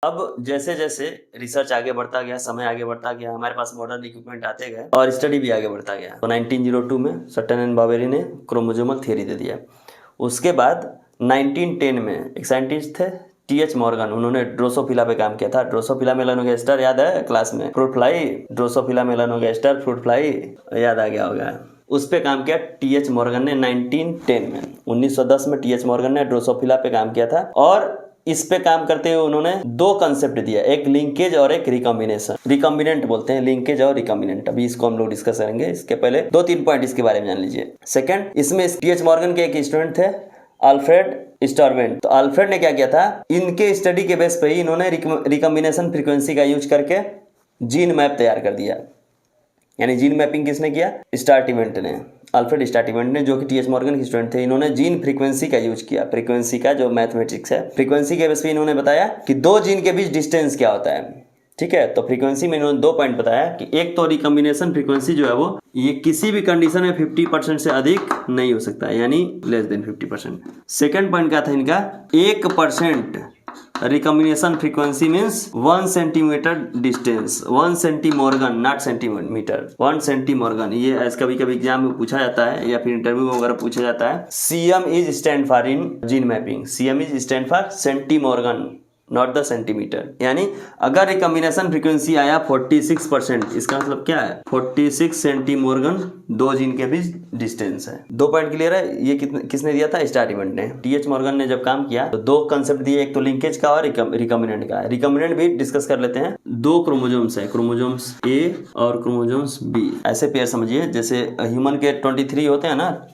अब जैसे जैसे रिसर्च आगे बढ़ता गया, समय आगे बढ़ता गया, हमारे पास मॉडर्न इक्विपमेंट आते गए और स्टडी भी आगे बढ़ता गया, तो 1902 में सटन एंड बावेरी ने क्रोमोसोमल थ्योरी दे दिया। उसके बाद 1910 में एक साइंटिस्ट थे टी.एच. मॉर्गन, उन्होंने ड्रोसोफिला पे काम किया था। ड्रोसोफिला मेलानोगास्टर याद है क्लास में, fruit fly, Drosophila melanogaster fruit fly याद आ गया होगा। उस पे काम किया टी.एच. मॉर्गन ने 1910 में। 1910 में टी.एच. मॉर्गन ने ड्रोसोफिला पे काम किया था और इस पे काम करते हुए उन्होंने दो कंसेप्ट दिया, एक लिंकेज और एक रिकॉम्बिनेशन। रिकॉम्बिनेंट बोलते हैं लिंकेज और रिकॉम्बिनेंट। अभी इसको हम लोग डिस्कस करेंगे। इसके पहले 2-3 पॉइंट इसके बारे में जान लीजिए। सेकंड, इसमें टी.एच. मॉर्गन के एक स्टूडेंट थे अल्फ्रेड स्टर्वेंट। तो अल्फ्रेड ने क्या किया था, इनके स्टडी के बेस पे ही इन्होंने रिकॉम्बिनेशन फ्रीक्वेंसी का यूज करके जीन मैप तैयार कर दिया। यानी जीन मैपिंग किसने किया? स्टार्टिवेंट ने, अल्फ्रेड स्टार्टिवेंट ने, जो कि टी.एच. मॉर्गन के स्टूडेंट थे। इन्होंने जीन फ्रीक्वेंसी का यूज किया। फ्रीक्वेंसी का जो मैथमेटिक्स है, फ्रीक्वेंसी के बेस पे इन्होंने बताया कि दो जीन के बीच डिस्टेंस क्या होता है। ठीक है, तो फ्रीक्वेंसी में इन्होंने 2 पॉइंट बताया कि एक तो रिकॉम्बिनेशन फ्रीक्वेंसी जो है वो ये किसी भी कंडीशन में 50% से अधिक नहीं हो सकता, यानी लेस देन 50%। सेकेंड पॉइंट क्या था इनका, 1% recombination frequency means 1 centimetre distance. 1 centimorgan, not centimetre, 1 centimorgan. ये कभी कभी एग्जाम में पूछा जाता है या फिर इंटरव्यू वगैरह पूछा जाता है। CM is stand for in gene mapping, CM is stand for centimorgan, not the centimetre. यानी अगर रिकॉम्बिनेशन फ्रीक्वेंसी आया 46%, इसका मतलब क्या है, 46 सेंटीमॉर्गन दो जीन के बीच डिस्टेंस है। 2 पॉइंट क्लियर है। ये किसने दिया था? स्टार्टिवेंट ने। टी.एच. मॉर्गन ने जब काम किया तो 2 कंसेप्ट दिए, एक तो लिंकेज का और रिकॉम्बिनेंट का। रिकॉम्बिनेंट भी डिस्कस कर लेते हैं। 2 क्रोमोजोम्स है, क्रोमोजोम्स A और क्रोमोजोम्स B। ऐसे पेयर समझिए जैसे ह्यूमन के 23 होते हैं ना,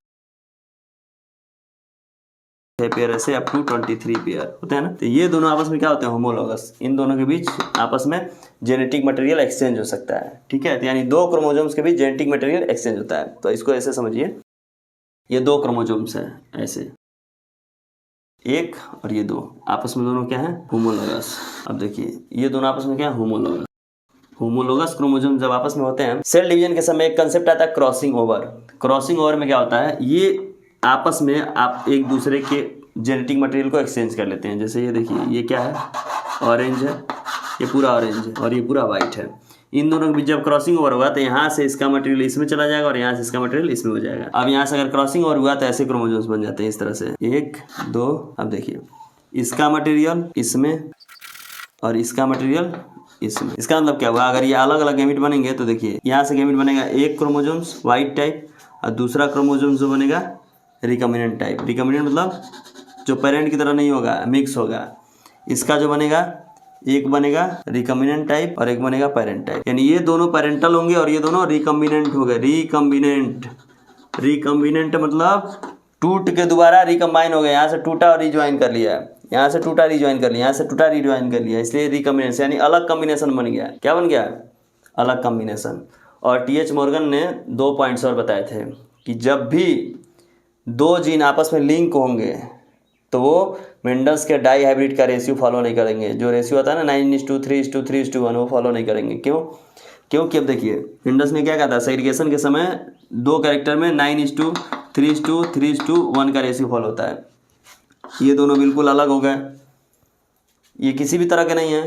पेयर ऐसे अप टू 23 पेयर होते हैं ना। तो ये दोनों आपस में क्या होते हैं? होमोलॉगस। इन दोनों के बीच आपस में जेनेटिक मटेरियल एक्सचेंज हो सकता है। ठीक है, तो यानी 2 क्रोमोसोम्स के बीच जेनेटिक मटेरियल एक्सचेंज होता है। तो इसको ऐसे समझिए, ये 2 क्रोमोसोम्स है ऐसे, 1 और ये 2 आपस में दोनों क्या है? होमोलॉगस। अब देखिए ये दोनों आपस में क्या है? होमोलॉगस। होमोलॉगस क्रोमोसोम जब आपस में होते हैं, सेल डिवीजन के समय एक कंसेप्ट आता है क्रॉसिंग ओवर। क्रॉसिंग ओवर में क्या होता है, ये आपस में आप एक दूसरे के जेनेटिक मटेरियल को एक्सचेंज कर लेते हैं। जैसे ये देखिए, ये क्या है? ऑरेंज है, ये पूरा ऑरेंज है और ये पूरा वाइट है। इन दोनों के बीच जब क्रॉसिंग ओवर होगा तो यहाँ से इसका मटेरियल इसमें चला जाएगा और यहाँ से इसका मटेरियल इसमें हो जाएगा। अब यहाँ से अगर क्रॉसिंग ओवर हुआ तो ऐसे क्रोमोसोम्स बन जाते हैं इस तरह से, 1 2। अब देखिए इसका मटेरियल इसमें और इसका मटेरियल इसमें। इसका मतलब क्या हुआ, अगर ये अलग अलग गैमीट बनेंगे तो देखिए यहाँ से गैमीट बनेगा एक क्रोमोसोम्स वाइट टाइप और दूसरा क्रोमोसोम्स जो बनेगा रिकॉम्बिनेंट टाइप। रिकॉम्बिनेंट मतलब जो पेरेंट की तरह नहीं होगा, मिक्स होगा। इसका जो बनेगा, एक बनेगा रिकॉम्बिनेंट टाइप और एक बनेगा पेरेंट टाइप। यानी ये दोनों पेरेंटल होंगे और ये दोनों रिकॉम्बिनेंट हो गए। रिकॉम्बिनेंट, रिकॉम्बिनेंट मतलब टूट के दोबारा रिकम्बाइन हो गया। यहाँ से टूटा और रिज्वाइन कर लिया, यहाँ से टूटा रिज्वाइन कर लिया, यहाँ से टूटा रिज्वाइन कर लिया, इसलिए रिकॉम्बिनेशन यानी अलग कॉम्बिनेशन बन गया। क्या बन गया? अलग कॉम्बिनेशन। और टी.एच. मॉर्गन ने 2 पॉइंट्स और बताए थे कि जब भी 2 जीन आपस में लिंक होंगे तो वो मेंडल्स के डाई हाइब्रिड का रेशियो फॉलो नहीं करेंगे। जो रेशियो होता है ना 9:3:3:1, वो फॉलो नहीं करेंगे। क्यों? क्योंकि अब देखिए मेंडल्स ने क्या कहा था, सेग्रीगेशन के समय 2 कैरेक्टर में 9:3:3:1 का रेशियो फॉलो होता है। ये दोनों बिल्कुल अलग हो गए, ये किसी भी तरह के नहीं है,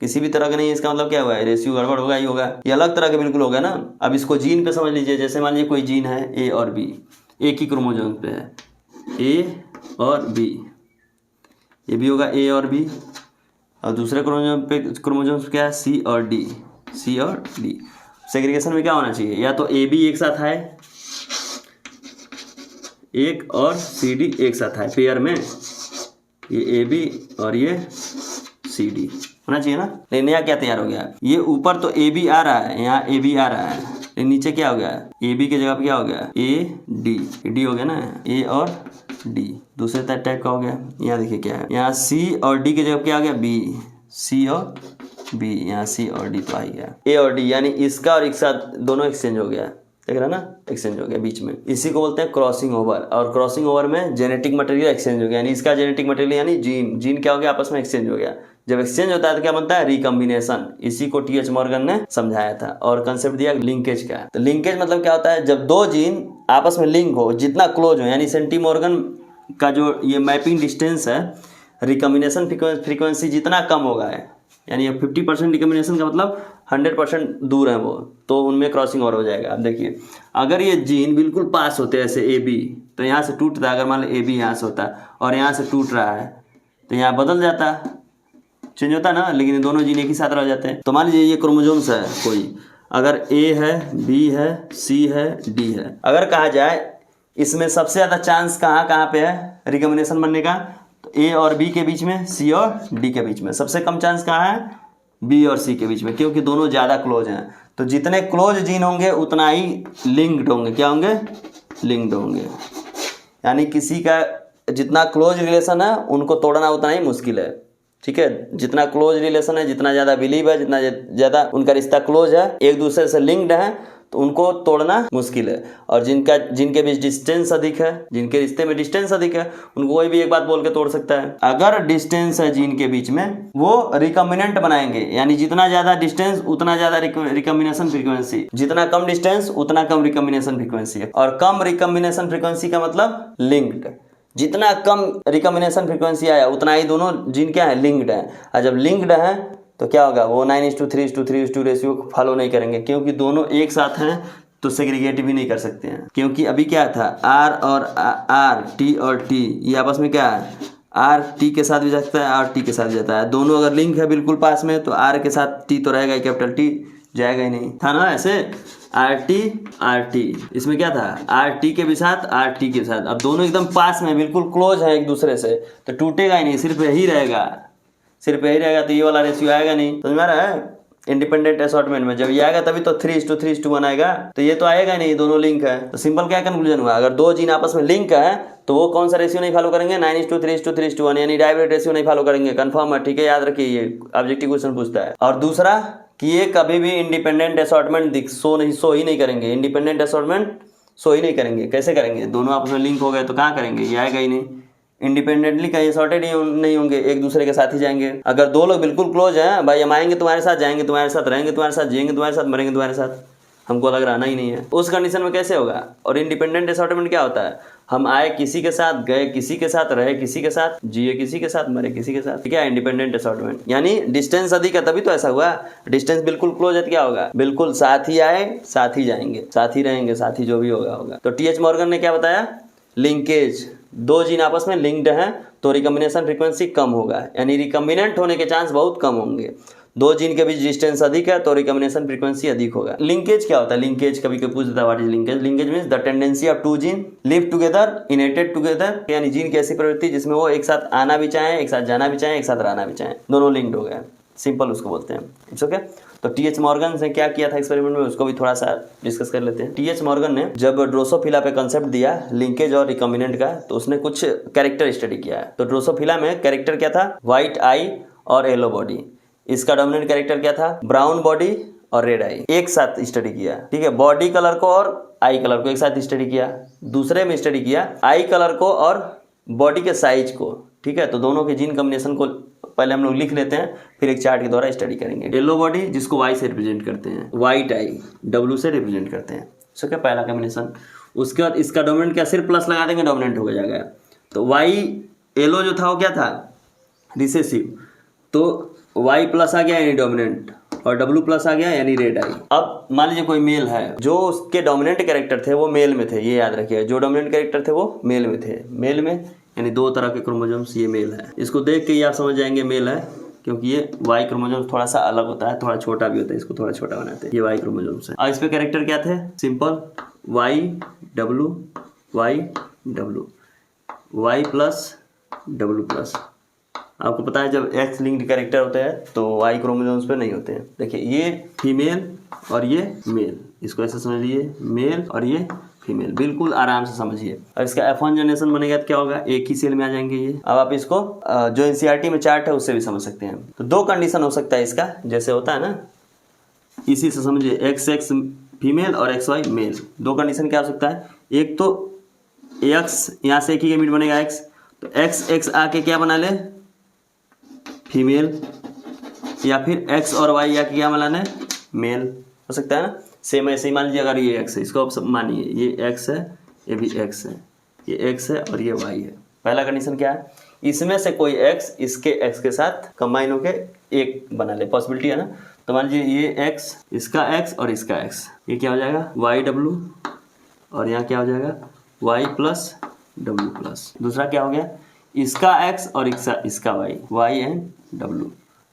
किसी भी तरह के नहीं है। इसका मतलब क्या हुआ है? रेशियो गड़बड़ होगा ही होगा। ये अलग तरह के बिल्कुल हो गया ना। अब इसको जीन पे समझ लीजिए। जैसे मान लीजिए कोई जीन है A और B, एक ही क्रोमोसोम पे है A और B, ये भी होगा A और B। और दूसरे क्रोमोसोम पे क्या है? C और D, C और D। सेग्रीगेशन में क्या होना चाहिए? या तो AB एक साथ है, एक और CD एक साथ है पेयर में, ये AB और ये CD होना चाहिए ना। लेकिन यहाँ क्या तैयार हो गया? ये ऊपर तो AB आ रहा है, यहाँ AB आ रहा है, लेकिन नीचे क्या हो गया? AB के जगह पे क्या हो गया? AD, D हो गया ना, A और D दूसरे टाइप का हो गया। यहाँ देखिए क्या है, यहाँ C और D के जगह क्या आ गया? B, C और B, यहाँ C और D तो आ ही गया। A और D यानी इसका और एक साथ दोनों एक्सचेंज हो गया। देख रहा ना, एक्सचेंज हो गया बीच में। इसी को बोलते हैं क्रॉसिंग ओवर। और क्रॉसिंग ओवर में जेनेटिक मटेरियल एक्सचेंज हो गया, यानी इसका जेनेटिक मटेरियल यानी जीन, जीन क्या हो गया? आपस में एक्सचेंज हो गया। जब एक्सचेंज होता है तो क्या बनता है? रिकॉम्बिनेशन। इसी को टी.एच. मॉर्गन ने समझाया था और कंसेप्ट दिया लिंकेज का। तो लिंकेज मतलब क्या होता है? जब 2 जीन आपस में लिंक हो, जितना क्लोज हो, यानी सेंटीमॉर्गन का जो ये मैपिंग डिस्टेंस है, रिकॉम्बिनेशन फ्रीक्वेंसी जितना कम होगा है, यानी 50% रिकॉम्बिनेशन का मतलब 100% दूर है वो, तो उनमें क्रॉसिंग ओवर हो जाएगा। अब देखिए अगर ये जीन बिल्कुल पास होते हैं ऐसे ए बी, तो यहाँ से टूटता है, अगर मान लो ए बी यहाँ से होता है और यहाँ से टूट रहा है तो यहाँ बदल जाता, चेंज होता ना, लेकिन ये दोनों जीन एक ही साथ रह जाते हैं। तो मान लीजिए ये क्रोमोसोम्स है कोई, अगर ए है, बी है, सी है, डी है, अगर कहा जाए इसमें सबसे ज़्यादा चांस कहाँ पे है रिकॉम्बिनेशन बनने का, तो ए और बी के बीच में, सी और डी के बीच में। सबसे कम चांस कहाँ है, बी और सी के बीच में, क्योंकि दोनों ज़्यादा क्लोज हैं। तो जितने क्लोज जीन होंगे उतना ही लिंक्ड होंगे। क्या होंगे, लिंक्ड होंगे। यानी किसी का जितना क्लोज रिलेशन है उनको तोड़ना उतना ही मुश्किल है। ठीक है, जितना क्लोज रिलेशन है, जितना ज़्यादा बिलीव है, जितना ज़्यादा उनका रिश्ता क्लोज है, एक दूसरे से लिंक्ड है, तो उनको तोड़ना मुश्किल है। और जिनके बीच डिस्टेंस अधिक है, जिनके रिश्ते में डिस्टेंस अधिक है, उनको कोई भी एक बात बोल के तोड़ सकता है। अगर डिस्टेंस है जीन के बीच में, वो रिकॉम्बिनेंट बनाएंगे, यानी जितना ज़्यादा डिस्टेंस उतना ज़्यादा रिकॉम्बिनेशन फ्रीक्वेंसी, जितना कम डिस्टेंस उतना कम रिकॉम्बिनेशन फ्रीक्वेंसी है। और कम रिकॉम्बिनेशन फ्रीक्वेंसी का मतलब लिंक्ड, जितना कम रिकॉम्बिनेशन फ्रीक्वेंसी आया उतना ही दोनों जीन क्या है, लिंक्ड है। और जब लिंक्ड है तो क्या होगा, वो 9:3:3:2 रेशियो फॉलो नहीं करेंगे, क्योंकि दोनों एक साथ हैं तो सेग्रीगेट भी नहीं कर सकते हैं। क्योंकि अभी क्या था, आर और आर, टी और टी, ये आपस में क्या है, आर टी के साथ भी जाता है, आर टी के साथ जाता है। दोनों अगर लिंक है बिल्कुल पास में, तो आर के साथ टी तो रहेगा ही, कैपिटल टी जाएगा ही नहीं, था ना ऐसे, आर टी। इसमें क्या था, आर टी के भी साथ, आर टी के साथ। अब दोनों एकदम पास में बिल्कुल क्लोज है एक दूसरे से, तो टूटेगा ही नहीं, सिर्फ यही रहेगा, सिर्फ यही रहेगा। तो ये वाला रेशियो आएगा नहीं, समझ में आ रहा है। इंडिपेंडेंट असॉर्टमेंट में जब ये आएगा तभी तो 3:3:1 आएगा, तो ये तो आएगा ही नहीं, दोनों लिंक है। तो सिंपल क्या कंक्लूजन हुआ, अगर दो जीन आपस में लिंक है तो वो कौन सा रेशियो नहीं फॉलो करेंगे, 9:3:3:1, यानी डायरेक्ट रेशियो नहीं फॉलो करेंगे। कंफर्म है, ठीक है, याद रखिए, ये ऑब्जेक्टिव क्वेश्चन पूछता है। और दूसरा कि ये कभी भी इंडिपेंडेंट असॉर्टमेंट शो ही नहीं करेंगे, इंडिपेंडेंट असॉर्टमेंट शो ही नहीं करेंगे। कैसे करेंगे, दोनों आपस में लिंक हो गए तो कहाँ करेंगे, ये आएगा ही नहीं। इंडिपेंडेंटली कहीं सॉर्टेड ही नहीं होंगे, एक दूसरे के साथ ही जाएंगे। अगर दो लोग बिल्कुल क्लोज हैं, भाई हम आएंगे तुम्हारे साथ, जाएंगे तुम्हारे साथ, रहेंगे तुम्हारे साथ, जिएंगे तुम्हारे साथ, मरेंगे तुम्हारे साथ, हमको अलग रहना ही नहीं है, उस कंडीशन में कैसे होगा। और इंडिपेंडेंट असॉर्टमेंट क्या होता है, हम आए किसी के साथ, गए किसी के साथ, रहे किसी के साथ, जिए किसी के साथ, मरे किसी के साथ, ठीक है, इंडिपेंडेंट असॉर्टमेंट। यानी डिस्टेंस अधिक है तभी तो ऐसा हुआ, डिस्टेंस बिल्कुल क्लोज है तो क्या होगा, बिल्कुल साथ ही आए साथ ही जाएंगे, साथ ही रहेंगे, साथ ही जो भी होगा। तो टी एच मॉर्गन ने क्या बताया, लिंकेज, दो जीन आपस में लिंक्ड हैं तो रिकॉम्बिनेशन फ्रीक्वेंसी कम होगा, यानी रिकॉम्बिनेंट होने के चांस बहुत कम होंगे। दो जीन के बीच डिस्टेंस अधिक है तो रिकॉम्बिनेशन फ्रीक्वेंसी अधिक होगा। लिंकेज क्या होता है, लिंकेज कभी कोई पूछ देता है what is linkage. Linkage means the tendency of two gene live together, inherited together, यानी जीन की ऐसी प्रवृत्ति जिसमें वो एक साथ आना भी चाहें, एक साथ जाना भी चाहें, एक साथ रहना भी चाहें, दोनों लिंक्ड हो गए, सिंपल उसको बोलते हैं। It's okay. तो टी एच मॉर्गन ने क्या किया था एक्सपेरिमेंट में, उसको भी थोड़ा सा डिस्कस कर लेते हैं। टी एच मॉर्गन ने जब ड्रोसोफिला पे कंसेप्ट दिया लिंकेज और रिकॉम्बिनेंट का, तो उसने कुछ कैरेक्टर स्टडी किया है। तो ड्रोसोफिला में कैरेक्टर क्या था, व्हाइट आई और येलो बॉडी। इसका डोमिनेंट कैरेक्टर क्या था, ब्राउन बॉडी और रेड आई, एक साथ स्टडी किया, ठीक है। बॉडी कलर को और आई कलर को एक साथ स्टडी किया। दूसरे में स्टडी किया आई कलर को और बॉडी के साइज को, ठीक है। तो दोनों के जीन कॉम्बिनेशन को पहले हम लोग लिख लेते हैं, फिर एक चार्ट के द्वारा स्टडी करेंगे। येलो बॉडी जिसको वाई से रिप्रेजेंट करते हैं, व्हाइट आई डब्ल्यू से रिप्रेजेंट करते हैं, सो क्या पहला कॉम्बिनेशन। उसके बाद इसका डोमिनेंट क्या, सिर्फ प्लस लगा देंगे डोमिनेंट हो जाएगा। तो वाई येलो जो था वो क्या था, रिसेसिव, तो वाई प्लस आ गया यानी डोमिनेंट, और डब्ल्यू प्लस आ गया यानी रेड आई। अब मान लीजिए कोई मेल है, जो उसके डोमिनेंट कैरेक्टर थे वो मेल में थे, ये याद रखिए, जो डोमिनेंट कैरेक्टर थे वो मेल में थे। मेल में यानी दो तरह के क्रोमोसोम्स, ये मेल है, इसको देख के ही आप समझ जाएंगे मेल है, क्योंकि ये वाई क्रोमोसोम्स थोड़ा सा अलग होता है, थोड़ा छोटा भी होता है, इसको थोड़ा छोटा बनाते हैं, ये वाई क्रोमोसोम्स है। और इस पे कैरेक्टर क्या थे, simple Y W, Y W, Y plus W plus. आपको पता है जब एक्स लिंक्ड कैरेक्टर होते हैं तो वाई क्रोमोसोम्स पे नहीं होते हैं। देखिए ये फीमेल और ये मेल, इसको ऐसे समझिए, मेल और ये फीमेल, बिल्कुल आराम से समझिए। और इसका F1 जनरेशन बनेगा तो क्या होगा, एक ही सेल में आ जाएंगे ये। अब आप इसको जो एनसीईआरटी में चार्ट है उससे भी समझ सकते हैं। तो दो कंडीशन हो सकता है इसका, जैसे होता है ना, इसी से समझिए, XX फीमेल और XY मेल। दो कंडीशन क्या हो सकता है, एक तो X यहाँ से एक ही यूनिट बनेगा X, तो XX आके क्या बना ले, फीमेल, या फिर X और Y या क्या बना ले, मेल, हो सकता है ना। सेम ऐसे ही मान लीजिए, अगर ये X है, इसको आप सब मानिए, ये X है, ये भी X है, ये X है और ये Y है। पहला कंडीशन क्या है, इसमें से कोई x इसके x के साथ कंबाइन होके एक बना ले, पॉसिबिलिटी है ना। तो मान लीजिए ये x, इसका x और इसका x, ये क्या हो जाएगा YW, और यहाँ क्या हो जाएगा y प्लस W प्लस। दूसरा क्या हो गया, इसका x और इसका y एंड W,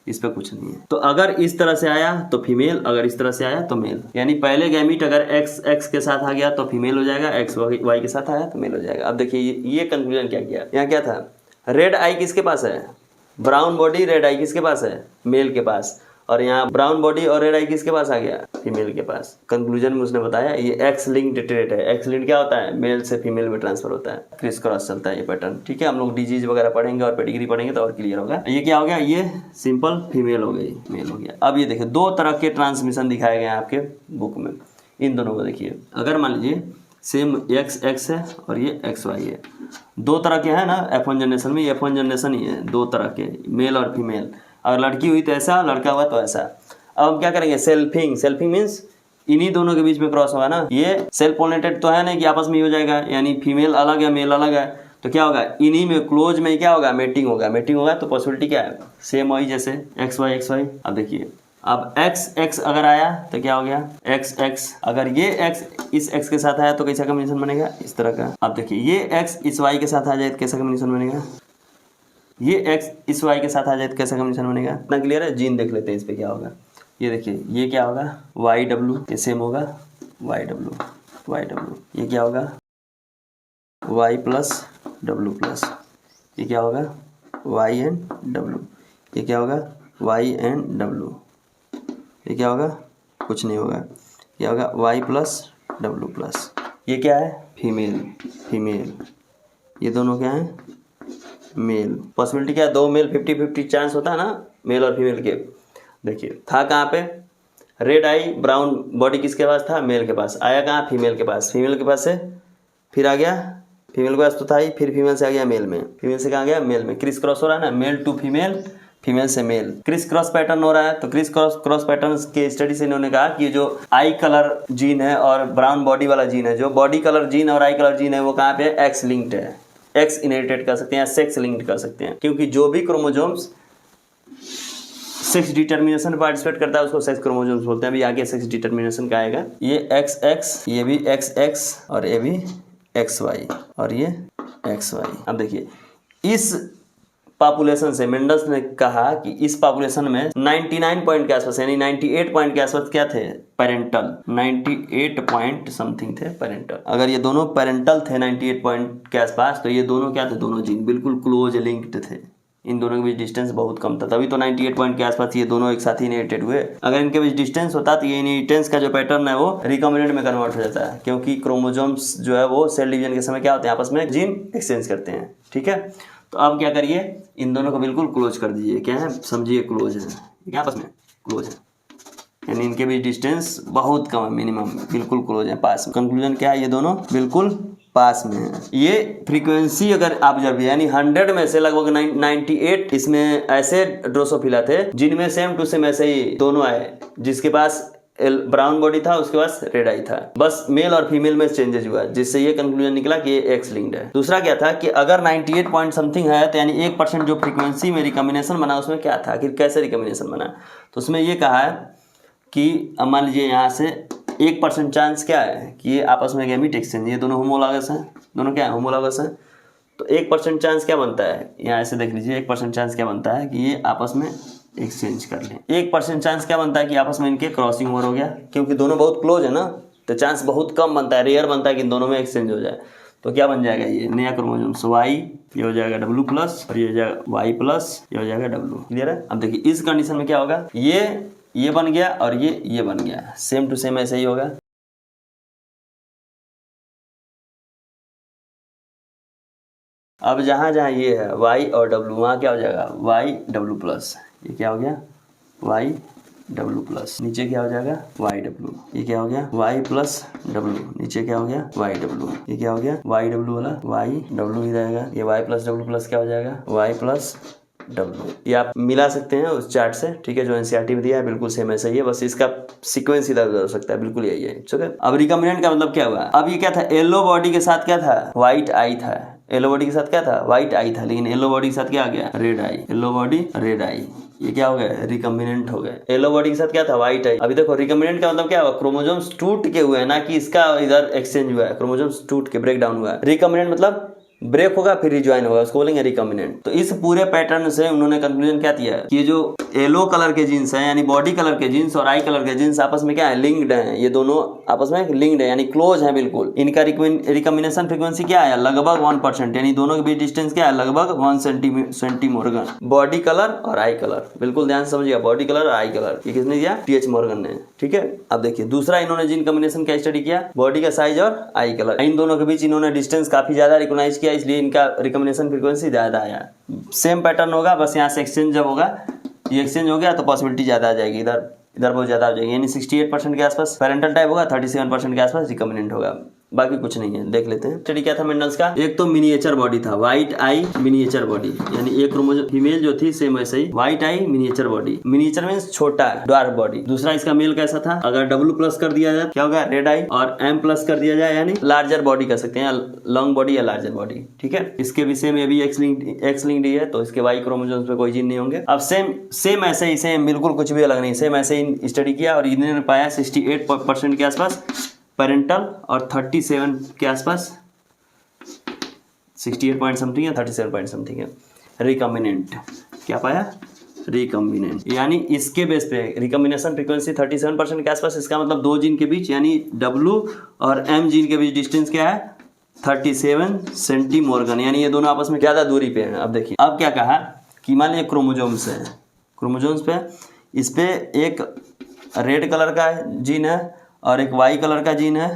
इस पे कुछ नहीं है। तो अगर इस तरह से आया तो फीमेल, अगर इस तरह से आया तो मेल। यानी पहले गैमीट अगर x के साथ आ गया तो फीमेल हो जाएगा, x y के साथ आया तो मेल हो जाएगा। अब देखिए ये कंक्लूजन क्या किया, यहाँ क्या था, रेड आई किसके पास है, ब्राउन बॉडी रेड आई किसके पास है, मेल के पास, और यहाँ ब्राउन बॉडी और रेड आई किसके पास आ गया, फीमेल के पास। कंक्लूजन में उसने बताया ये एक्स लिंक्ड ट्रेट है। एक्स लिंक्ड क्या होता है, मेल से फीमेल में ट्रांसफर होता है, क्रिस क्रॉस चलता है ये पैटर्न। ठीक है, हम लोग डिजीज वगैरह पढ़ेंगे और पेडिग्री पढ़ेंगे तो और क्लियर होगा। ये क्या हो गया, ये सिंपल फीमेल हो गई, मेल हो गया। अब ये देखिए दो तरह के ट्रांसमिशन दिखाए गए हैं आपके बुक में, इन दोनों को देखिए। अगर मान लीजिए सेम x है और ये xy है, दो तरह के हैं ना F1 जनरेशन में, ये F1 जनरेशन ही है, दो तरह के, मेल और फीमेल। अगर लड़की हुई तो ऐसा, लड़का हुआ तो ऐसा। अब हम क्या करेंगे, सेल्फिंग मीन्स इन्हीं दोनों के बीच में क्रॉस होगा ना। ये सेल्फ पोलिनेटेड तो है नहीं कि आपस में ही हो जाएगा, यानी फीमेल अलग है मेल अलग है, तो क्या होगा, इन्हीं में क्लोज में क्या होगा, मेटिंग होगा। तो पॉसिबिलिटी क्या है, सेम वही जैसे XY। अब देखिए, अब x अगर आया तो क्या हो गया, x अगर ये x इस x के साथ आया तो कैसा कॉम्बिनेशन बनेगा, इस तरह का। अब देखिए ये x इस y के साथ आ जाए तो कैसा कॉम्बिनेशन बनेगा, ये x इस y के साथ आ जाए तो कैसा कॉम्बिनेशन बनेगा। इतना क्लियर है, जीन देख लेते हैं इस पे क्या होगा। ये देखिए ये क्या होगा, YW, ये सेम होगा YW। ये क्या होगा, Y प्लस W प्लस। ये क्या होगा, Y एंड W। ये क्या होगा, Y एंड W। ये क्या होगा, कुछ नहीं होगा, क्या होगा Y प्लस W प्लस। ये क्या है, फीमेल। ये दोनों क्या है, मेल। पॉसिबिलिटी क्या है, दो मेल 50-50 चांस होता है ना मेल और फीमेल के। देखिए था कहाँ पे, रेड आई ब्राउन बॉडी किसके पास था, मेल के पास, आया कहाँ, फीमेल के पास। फीमेल के पास से फिर आ गया, फीमेल के पास तो था ही, फिर फीमेल से आ गया मेल में, फीमेल से कहाँ गया, मेल में। क्रिस क्रॉस हो रहा है ना, मेल टू फीमेल, फीमेल से मेल, क्रिस क्रॉस पैटर्न हो रहा है। तो क्रिस क्रॉस पैटर्न के स्टडी से इन्होंने कहा कि जो आई कलर जीन है और ब्राउन बॉडी वाला जीन है, जो बॉडी कलर जीन और आई कलर जीन है वो कहाँ पे, एक्स लिंक्ड है। एक्स इनहेरिटेड कर सकते हैं, सेक्स लिंक्ड कर सकते हैं, क्योंकि जो भी क्रोमोजोम्स सेक्स डिटर्मिनेशन में पार्टिसिपेट करता है उसको सेक्स क्रोमोजोम्स बोलते हैं। अभी आगे सेक्स डिटर्मिनेशन का आएगा। ये XX, ये भी XX, और ये भी XY, और ये XY। अब देखिए इस पॉपुलेशन से मेंडल्स ने कहा कि इस पॉपुलेशन में 99 पॉइंट के आसपास, यानी 98 पॉइंट के आसपास क्या थे, पेरेंटल, 98 पॉइंट समथिंग थे पेरेंटल। अगर ये दोनों पेरेंटल थे 98 पॉइंट के आसपास, तो ये दोनों क्या थे, दोनों जीन बिल्कुल क्लोज लिंक्ड थे। इन दोनों के बीच डिस्टेंस बहुत कम था, तभी तो 98 पॉइंट के आसपास ये दोनों एक साथ ही इनहेरिटेड हुए। अगर इनके बीच डिस्टेंस होता तो ये इनहेरिटेंस का जो पैटर्न है वो रिकॉम्बिनेंट में कन्वर्ट हो जाता है, क्योंकि क्रोमोजोम्स जो है वो सेल डिवीजन के समय क्या होते हैं, आपस में जीन एक्सचेंज करते हैं। ठीक है, तो अब क्या करिए, इन दोनों को बिल्कुल क्लोज कर दीजिए। क्या है, समझिए क्लोज है, क्या आपस में क्लोज है, यानी इनके बीच डिस्टेंस बहुत कम है, मिनिमम बिल्कुल क्लोज है, पास में। कंक्लूजन क्या है, ये दोनों बिल्कुल पास में है। ये फ्रीक्वेंसी अगर आप जब, यानी 100 में से लगभग 98 इसमें ऐसे ड्रोसोफिला थे जिनमें सेम टू सेम ऐसे ही दोनों आए, जिसके पास ब्राउन बॉडी था उसके पास रेड आई था, बस मेल और फीमेल में चेंजेस हुआ, जिससे ये कंक्लूजन निकला कि ये एक्स लिंक्ड है। दूसरा क्या था कि अगर 98 पॉइंट समथिंग है तो यानी 1% जो फ्रीक्वेंसी में रिकॉम्बिनेशन बना उसमें क्या था, आखिर कैसे रिकॉम्बिनेशन बना, तो उसमें ये कहा है कि अब मान लीजिए यहाँ से 1% चांस क्या है कि ये आपस में गैमीट एक्सचेंज, ये दोनों होमोलॉगस हैं, दोनों क्या है, होमोलॉगस हैं। तो 1% चांस क्या बनता है, यहाँ ऐसे देख लीजिए, 1% चांस क्या बनता है कि ये आपस में एक्सचेंज कर लें। 1% चांस क्या बनता है कि आपस में इनके क्रॉसिंग ओवर हो गया, क्योंकि दोनों बहुत क्लोज है ना, तो चांस बहुत कम बनता है, रेयर बनता है कि इन दोनों में एक्सचेंज हो जाए। तो क्या बन जाएगा, ये नया क्रोमोसोम्स Y, ये हो जाएगा W प्लस, और ये हो जाएगा Y प्लस, ये हो जाएगा W। क्लियर है। अब देखिए इस कंडीशन में क्या होगा, ये बन गया और ये बन गया, सेम टू सेम ऐसे ही होगा। अब जहाँ जहाँ ये है Y और W, वहाँ क्या हो जाएगा, YW प्लस। ये क्या हो गया, YW प्लस, नीचे क्या हो जाएगा, YW। ये क्या हो गया, Y प्लस W, नीचे क्या हो गया, YW। ये क्या हो गया, YW वाला YW ही रहेगा। ये Y प्लस W प्लस क्या हो जाएगा, Y प्लस W। ये आप मिला सकते हैं उस चार्ट से, ठीक है, जो एनसीईआरटी में दिया है, बिल्कुल सेम ऐसा ही है, बस इसका सीक्वेंस इधर उधर हो सकता है, बिल्कुल यही है। ठीक है, अब रिकॉम्बिनेंट का मतलब क्या हुआ, अब ये क्या था, येलो बॉडी के साथ क्या था, व्हाइट आई था, येलो बॉडी के साथ क्या था, व्हाइट आई था, लेकिन येलो बॉडी के साथ क्या आ गया, रेड आई, येलो बॉडी रेड आई, ये क्या हो गया, रिकम्बिनेंट हो गए। येलो बॉडी के साथ क्या था, व्हाइट आई। अभी देखो रिकम्बिनेंट का मतलब क्या हुआ, क्रोमोसोम्स टूट के हुए हैं, ना कि इसका इधर एक्सचेंज हुआ है, क्रोमोसोम्स टूट के ब्रेक डाउन हुआ है। रिकम्बिनेंट मतलब ब्रेक होगा फिर रिज्वाइन होगा, उसको बोलेंगे रिकम्बिनेंट। तो इस पूरे पैटर्न से उन्होंने कंक्लूजन क्या दिया है कि ये जो येलो कलर के जीन्स हैं, यानी बॉडी कलर के जीन्स और आई कलर के जीन्स आपस में क्या है, लिंक्ड हैं। ये दोनों आपस में लिंक्ड है, यानी क्लोज है बिल्कुल। इनका रिकम्बिनेशन फ्रीक्वेंसी क्या है, लगभग 1%, यानी दोनों के बीच डिस्टेंस क्या है, लगभग 1 सेंटीमोर्गन। बॉडी कलर और आई कलर, बिल्कुल ध्यान से समझिएगा, बॉडी कलर और आई कलर, ये किसने दिया, टीएच मॉर्गन ने, ठीक है। अब देखिए दूसरा इन्होंने जीन कॉम्बिनेशन का स्टडी किया, बॉडी का साइज और आई कलर, इन दोनों के बीच इन्होंने डिस्टेंस काफी ज्यादा रिकॉग्नाइज किया, इसलिए इनका रिकॉम्बिनेशन फ्रीक्वेंसी ज्यादा आया। सेम पैटर्न होगा, बस यहाँ से एक्सचेंज जब होगा, ये एक्सचेंज हो गया तो पॉसिबिलिटी ज्यादा आ जाएगी, इधर बहुत ज्यादा हो जाएगी, यानी 68% के आसपास पेरेंटल टाइप होगा, 37% के आसपास रिकम्बिनेंट होगा, बाकी कुछ नहीं है। देख लेते हैं स्टडी क्या था मेंडल्स का। एक तो मिनिएचर बॉडी था, व्हाइट आई मिनिएचर बॉडी, यानी एक क्रोमोसोम फीमेल जो थी सेम वैसे ही व्हाइट आई मिनिएचर बॉडी, मिनिएचर मींस छोटा ड्वार्फ बॉडी। दूसरा इसका मेल कैसा था, अगर डब्ल्यू प्लस कर दिया जाए क्या होगा, रेड आई, और एम प्लस कर दिया जाए यानी लार्जर बॉडी कर सकते हैं, लॉन्ग बॉडी या लार्जर बॉडी, ठीक है। इसके भी सेम, ये भी एक्स लिंक्ड है, तो इसके वाई क्रोमोसोम्स पे कोई जीन नहीं होंगे। अब सेम ऐसे ही, सेम बिल्कुल कुछ भी अलग नहीं, सेम ऐसे ही स्टडी किया और इन्होंने पाया 68% के आसपास पेरेंटल और 37 के आसपास, 68 पॉइंट समथिंग है, 37 पॉइंट समथिंग है रिकम्बिनेंट। क्या पाया, रिकम्बिनेंट, यानी इसके बेस पे रिकम्बिनेशन फ्रीक्वेंसी 37% के आसपास। इसका मतलब दो जीन के बीच, यानी W और M जीन के बीच डिस्टेंस क्या है, 37 सेंटीमोर्गन, यानी ये दोनों आपस में ज़्यादा दूरी पे हैं। अब देखिए, अब क्या कहा कि मान लीजिए क्रोमोसोम्स है, क्रोमोसोम्स पे इस पे एक रेड कलर का जीन है और एक वाई कलर का जीन है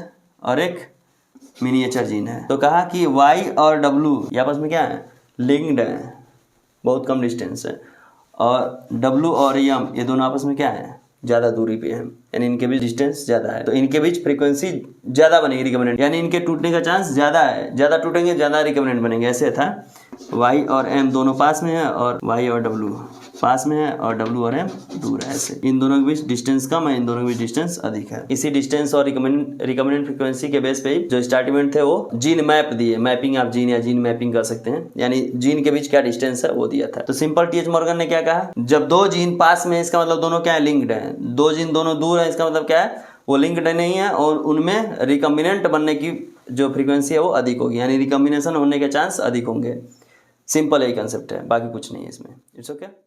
और एक मिनिएचर जीन है। तो कहा कि वाई और डब्लू ये आपस में क्या है, लिंक्ड है, बहुत कम डिस्टेंस है, और डब्लू और एम ये दोनों आपस में क्या है, ज़्यादा दूरी पे है, यानी इनके बीच डिस्टेंस ज़्यादा है, तो इनके बीच फ्रीक्वेंसी ज़्यादा बनेगी रिकम्बिनेंट, यानी इनके टूटने का चांस ज़्यादा है, ज़्यादा टूटेंगे ज़्यादा रिकम्बिनेंट बनेंगे। ऐसे था, वाई और एम दोनों पास में है और वाई और डब्लू पास में है और डब्लू और एम दूर है। ऐसे इन दोनों के बीच डिस्टेंस कम है, इन दोनों के बीच डिस्टेंस अधिक है। इसी डिस्टेंस और रिकम्बिनेंट फ्रीक्वेंसी के बेस पे जो स्टार्टिंग थे वो जीन मैप दिए, मैपिंग आप जीन या जीन मैपिंग कर सकते हैं, यानी जीन के बीच क्या डिस्टेंस है वो दिया था। तो सिंपल टीएच मॉर्गन ने क्या कहा, जब दो जीन पास में, इसका मतलब दोनों क्या है, लिंक्ड है। दो जीन दोनों दूर है, इसका मतलब क्या है, वो लिंक्ड नहीं है और उनमें रिकम्बिनेंट बनने की जो फ्रीक्वेंसी है वो अधिक होगी, यानी रिकम्बिनेशन होने के चांस अधिक होंगे। सिंपल यही कंसेप्ट है, बाकी कुछ नहीं है इसमें। It's okay.